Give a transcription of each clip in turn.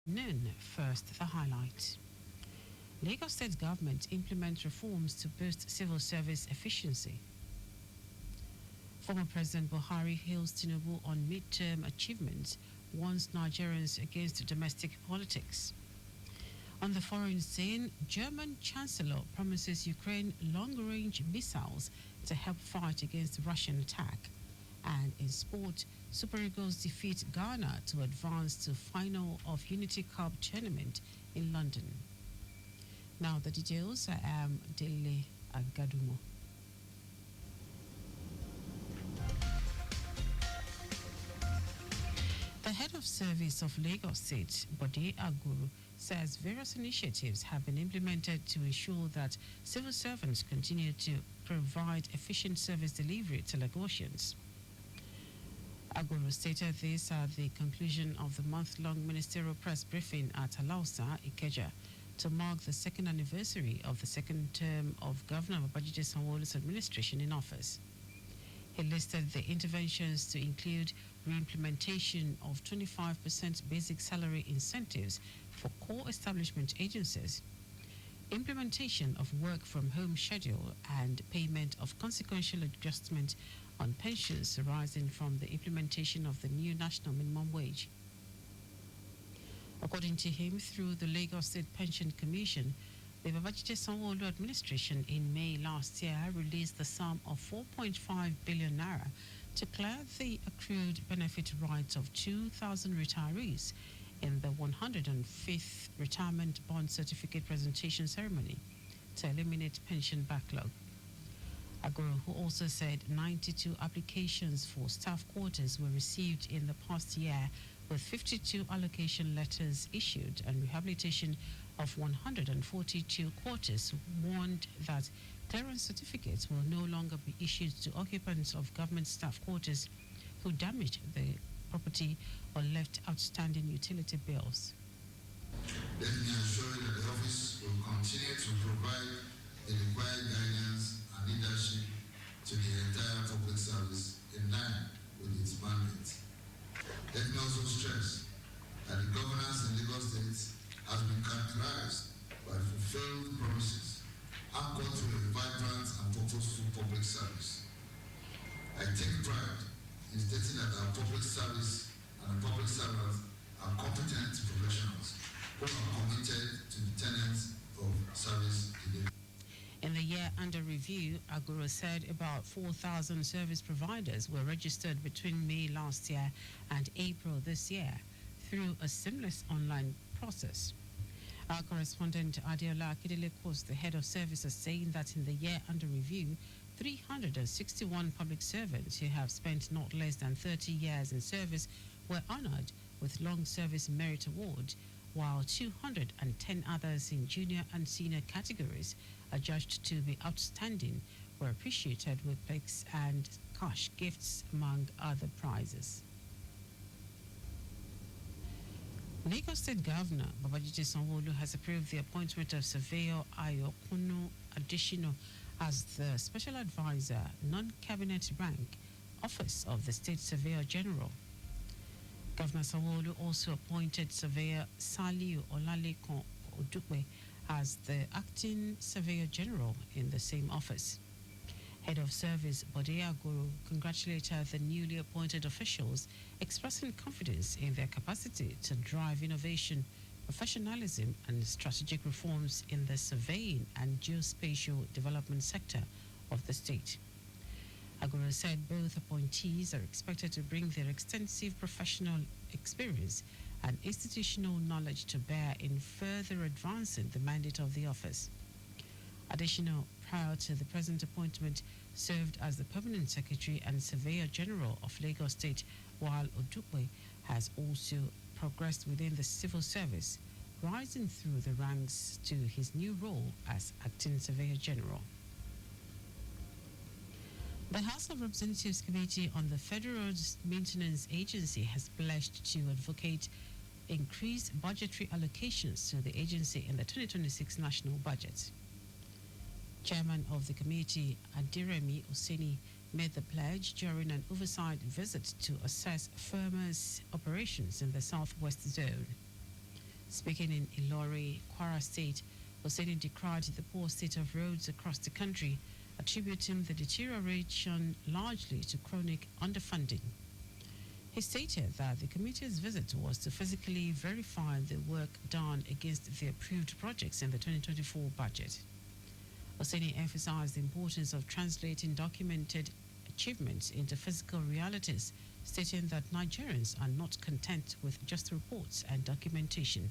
Noon, first, the highlight. Lagos State government implements reforms to boost civil service efficiency. Former President Buhari hails Tinubu on midterm achievements, warns Nigerians against domestic politics. On the foreign scene, German Chancellor promises Ukraine long-range missiles to help fight against Russian attack. And in sport, Super Eagles defeat Ghana to advance to final of Unity Cup tournament in London. Now the details. I am Dele Agadumo. The head of service of Lagos State, Dele Agadumo, says various initiatives have been implemented to ensure that civil servants continue to provide efficient service delivery to Lagosians. Agoro stated this at the conclusion of the month-long ministerial press briefing at Alausa, Ikeja, to mark the second anniversary of the second term of Governor Babajide Sanwo-Olu's administration in office. He listed the interventions to include re-implementation of 25% basic salary incentives for core establishment agencies, implementation of work-from-home schedule, and payment of consequential adjustment on pensions arising from the implementation of the new national minimum wage. According to him, through the Lagos State Pension Commission, the Babajide Sanwo-Olu administration in May last year released the sum of 4.5 billion naira to clear the accrued benefit rights of 2,000 retirees in the 105th Retirement Bond Certificate Presentation Ceremony to eliminate pension backlog. Agoro, who also said 92 applications for staff quarters were received in the past year, with 52 allocation letters issued and rehabilitation of 142 quarters, warned that clearance certificates will no longer be issued to occupants of government staff quarters who damaged the property or left outstanding utility bills. Let me assure you that the office will continue to provide the required guidance and leadership to the entire public service in line with its mandate. Let me also stress that the governance in Lagos State has been characterized by fulfilled promises anchored to a vibrant and purposeful public service. I take pride in stating that our public service and our public servants are competent professionals who are committed to the tenets of service delivery. In the year under review, Agoro said about 4,000 service providers were registered between May last year and April this year through a seamless online process. Our correspondent Adeola Akindele quotes the head of services saying that in the year under review, 361 public servants who have spent not less than 30 years in service were honored with long service merit award, while 210 others in junior and senior categories adjudged to be outstanding were appreciated with plaques and cash gifts, among other prizes. Lagos State Governor Babajide Sanwo-Olu has approved the appointment of Surveyor Ayokuno Adishino as the Special Advisor, non-cabinet rank, Office of the State Surveyor General. Governor Sanwo-Olu also appointed Surveyor Saliu Olalekon Odukwe as the Acting Surveyor General in the same office. Head of Service Dele Agadumo congratulated the newly appointed officials, expressing confidence in their capacity to drive innovation, professionalism, and strategic reforms in the surveying and geospatial development sector of the state. Agoro said both appointees are expected to bring their extensive professional experience and institutional knowledge to bear in further advancing the mandate of the office. Additional, prior to the present appointment, served as the Permanent Secretary and Surveyor General of Lagos State, while Odukwe has also progressed within the civil service, rising through the ranks to his new role as Acting Surveyor General. The House of Representatives Committee on the Federal Roads Maintenance Agency has pledged to advocate increased budgetary allocations to the agency in the 2026 national budget. Chairman of the committee, Adiremi Oseni, made the pledge during an oversight visit to assess FERMA's operations in the Southwest Zone. Speaking in Ilori, Kwara State, Hosseini decried the poor state of roads across the country, attributing the deterioration largely to chronic underfunding. He stated that the committee's visit was to physically verify the work done against the approved projects in the 2024 budget. Hosseini emphasized the importance of translating documented achievements into physical realities, stating that Nigerians are not content with just reports and documentation.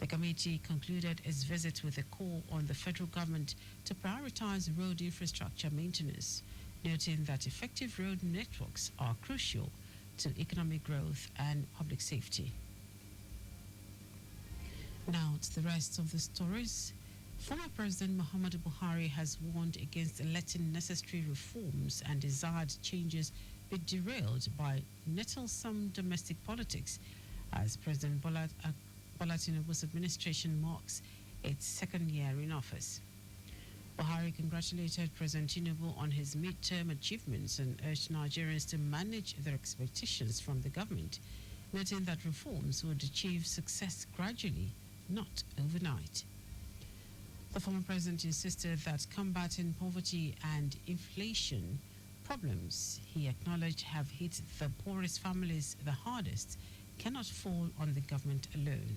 The committee concluded its visit with a call on the federal government to prioritize road infrastructure maintenance, noting that effective road networks are crucial to economic growth and public safety. Now to the rest of the stories. Former President Muhammadu Buhari has warned against letting necessary reforms and desired changes be derailed by nettlesome domestic politics as President Bola Tinubu's administration marks its second year in office. Buhari congratulated President Tinubu on his midterm achievements and urged Nigerians to manage their expectations from the government, noting that reforms would achieve success gradually, not overnight. The former president insisted that combating poverty and inflation problems he acknowledged have hit the poorest families the hardest cannot fall on the government alone.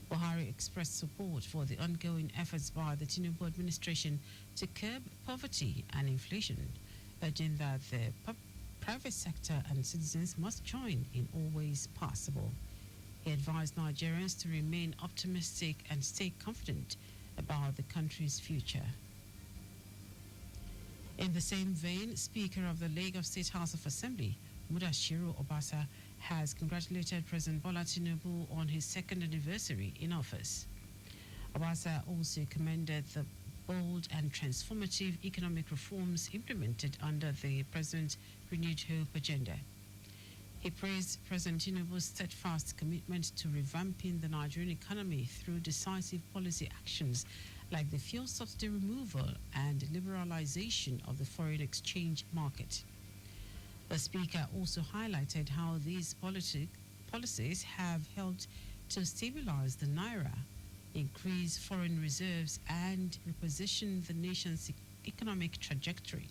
Buhari expressed support for the ongoing efforts by the Tinubu administration to curb poverty and inflation, urging that the private sector and citizens must join in all ways possible. He advised Nigerians to remain optimistic and stay confident about the country's future. In the same vein, Speaker of the Lagos State House of Assembly, Mudashiru Obasa, has congratulated President Bola Tinubu on his second anniversary in office. Obasa also commended the bold and transformative economic reforms implemented under the President's Renewed Hope agenda. He praised President Tinubu's steadfast commitment to revamping the Nigerian economy through decisive policy actions like the fuel subsidy removal and liberalization of the foreign exchange market. The Speaker also highlighted how these policies have helped to stabilize the Naira, increase foreign reserves, and reposition the nation's economic trajectory.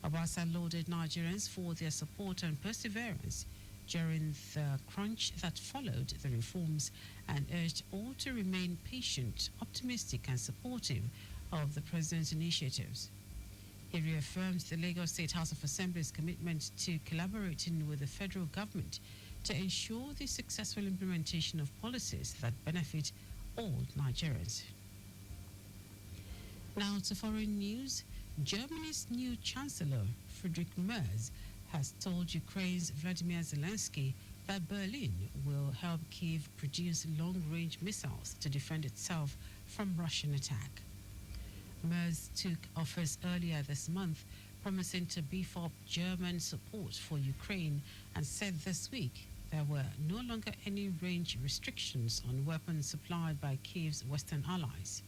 Obasa lauded Nigerians for their support and perseverance during the crunch that followed the reforms and urged all to remain patient, optimistic, and supportive of the President's initiatives. He reaffirmed the Lagos State House of Assembly's commitment to collaborating with the federal government to ensure the successful implementation of policies that benefit all Nigerians. Now to foreign news. Germany's new Chancellor, Friedrich Merz, has told Ukraine's Vladimir Zelensky that Berlin will help Kyiv produce long-range missiles to defend itself from Russian attack. Merz took office earlier this month, promising to beef up German support for Ukraine, and said this week there were no longer any range restrictions on weapons supplied by Kyiv's Western allies.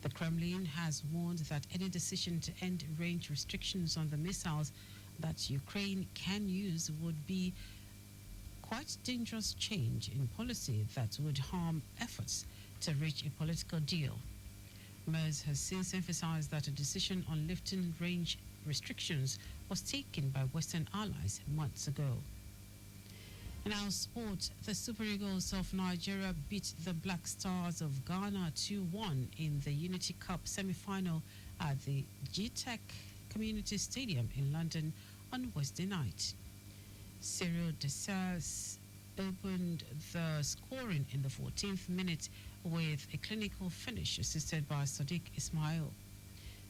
The Kremlin has warned that any decision to end range restrictions on the missiles that Ukraine can use would be quite dangerous change in policy that would harm efforts to reach a political deal. Merz has since emphasized that a decision on lifting range restrictions was taken by Western allies months ago. In our sport, the Super Eagles of Nigeria beat the Black Stars of Ghana 2-1 in the Unity Cup semi-final at the GTEC Community Stadium in London on Wednesday night. Cyril Dessers opened the scoring in the 14th minute with a clinical finish assisted by Sadiq Ismail.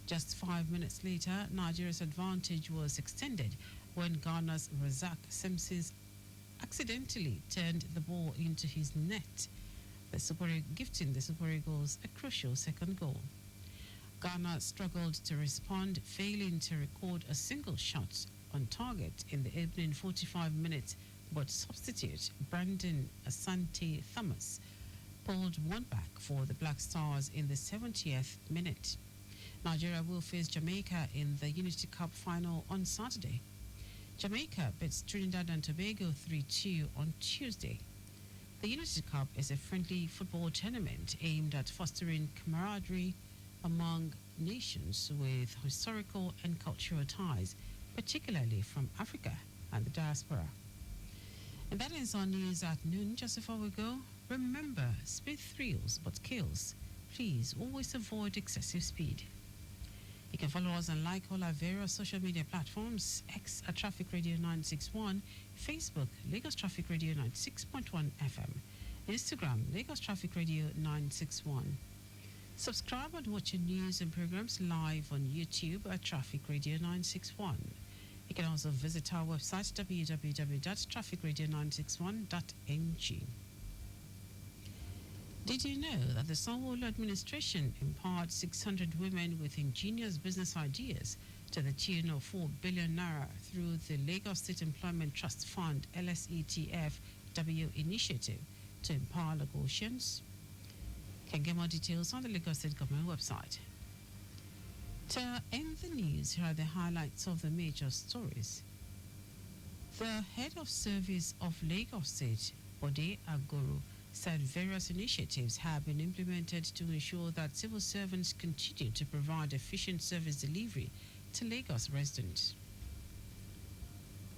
Just 5 minutes later, Nigeria's advantage was extended when Ghana's Razak Simpsons accidentally turned the ball into his net, gifting the Super Eagles a crucial second goal. Ghana struggled to respond, failing to record a single shot on target in the opening 45 minutes, but substitute Brandon Asante Thomas pulled one back for the Black Stars in the 70th minute. Nigeria will face Jamaica in the Unity Cup final on Saturday. Jamaica beats Trinidad and Tobago 3-2 on Tuesday. The Unity Cup is a friendly football tournament aimed at fostering camaraderie among nations with historical and cultural ties, particularly from Africa and the diaspora. And that is our news at noon. Just before we go, remember, speed thrills but kills. Please always avoid excessive speed. You can follow us and like all our various social media platforms: X at Traffic Radio 961, Facebook Lagos Traffic Radio 96.1 FM, Instagram Lagos Traffic Radio 961. Subscribe and watch your news and programs live on YouTube at Traffic Radio 961. You can also visit our website www.trafficradio961.ng. Did you know that the Sanwo-Olu administration empowered 600 women with ingenious business ideas to the tune of 4 billion naira through the Lagos State Employment Trust Fund LSETF-W initiative to empower Lagosians? You can get more details on the Lagos State Government website. To end the news, here are the highlights of the major stories. The head of service of Lagos State, Dele Agadumo, said various initiatives have been implemented to ensure that civil servants continue to provide efficient service delivery to Lagos residents.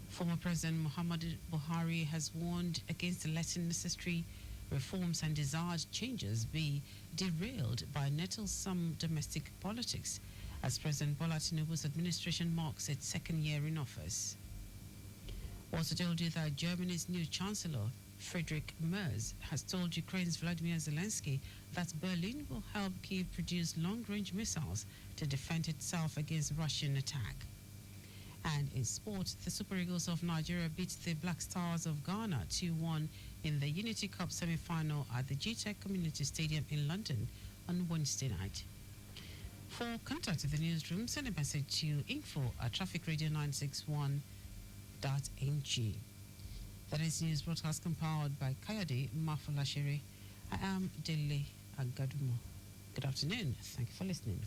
Former President Muhammadu Buhari has warned against letting necessary reforms and desired changes be derailed by nettlesome domestic politics as President Bola Tinubu's administration marks its second year in office. Also told you that Germany's new Chancellor, Friedrich Merz, has told Ukraine's Vladimir Zelensky that Berlin will help Kyiv produce long-range missiles to defend itself against Russian attack. And in sport, the Super Eagles of Nigeria beat the Black Stars of Ghana 2-1 in the Unity Cup semi-final at the GTEC Community Stadium in London on Wednesday night. For contact with the newsroom, send a message to info@trafficradio961.ng. That is news broadcast compiled by Kayode Mafulashere. I am Dele Agadumo. Good afternoon. Thank you for listening.